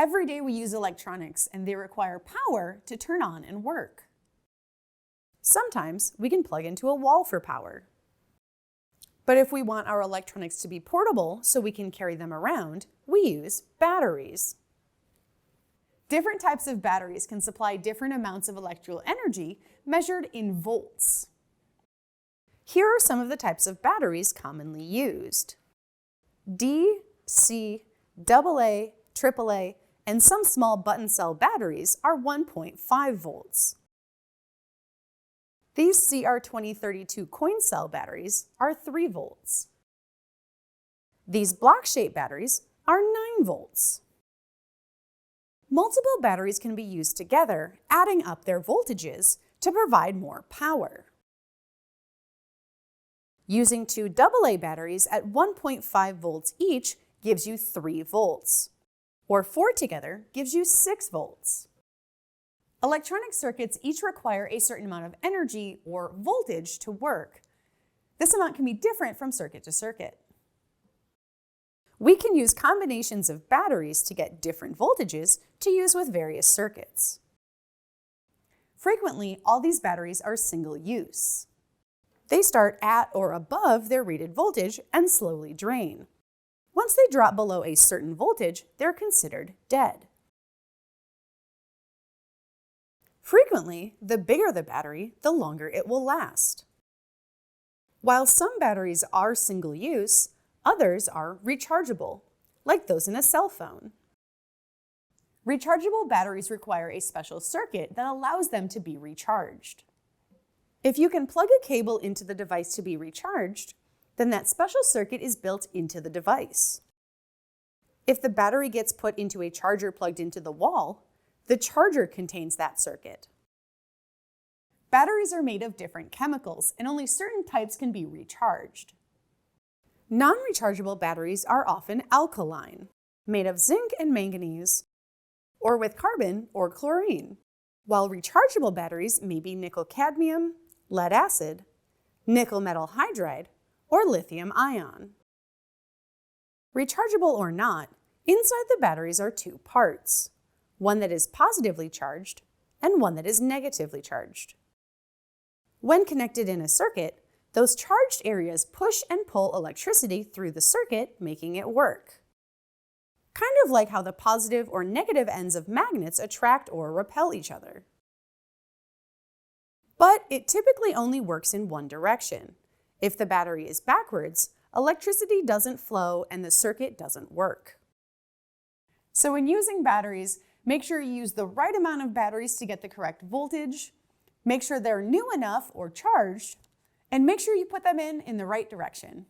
Every day we use electronics and they require power to turn on and work. Sometimes we can plug into a wall for power. But if we want our electronics to be portable so we can carry them around, we use batteries. Different types of batteries can supply different amounts of electrical energy measured in volts. Here are some of the types of batteries commonly used. D, C, AA, AAA, and some small button cell batteries are 1.5 volts. These CR2032 coin cell batteries are 3 volts. These block-shaped batteries are 9 volts. Multiple batteries can be used together, adding up their voltages to provide more power. Using 2 AA batteries at 1.5 volts each gives you 3 volts, or 4 together gives you 6 volts. Electronic circuits each require a certain amount of energy or voltage to work. This amount can be different from circuit to circuit. We can use combinations of batteries to get different voltages to use with various circuits. Frequently, all these batteries are single use. They start at or above their rated voltage and slowly drain. Once they drop below a certain voltage, they're considered dead. Frequently, the bigger the battery, the longer it will last. While some batteries are single use, others are rechargeable, like those in a cell phone. Rechargeable batteries require a special circuit that allows them to be recharged. If you can plug a cable into the device to be recharged, then that special circuit is built into the device. If the battery gets put into a charger plugged into the wall, the charger contains that circuit. Batteries are made of different chemicals, and only certain types can be recharged. Non-rechargeable batteries are often alkaline, made of zinc and manganese, or with carbon or chlorine, while rechargeable batteries may be nickel-cadmium, lead acid, nickel metal hydride, or lithium ion. Rechargeable or not, inside the batteries are 2 parts, one that is positively charged and one that is negatively charged. When connected in a circuit, those charged areas push and pull electricity through the circuit, making it work. Kind of like how the positive or negative ends of magnets attract or repel each other. But it typically only works in one direction. If the battery is backwards, electricity doesn't flow and the circuit doesn't work. So when using batteries, make sure you use the right amount of batteries to get the correct voltage, make sure they're new enough or charged, and make sure you put them in the right direction.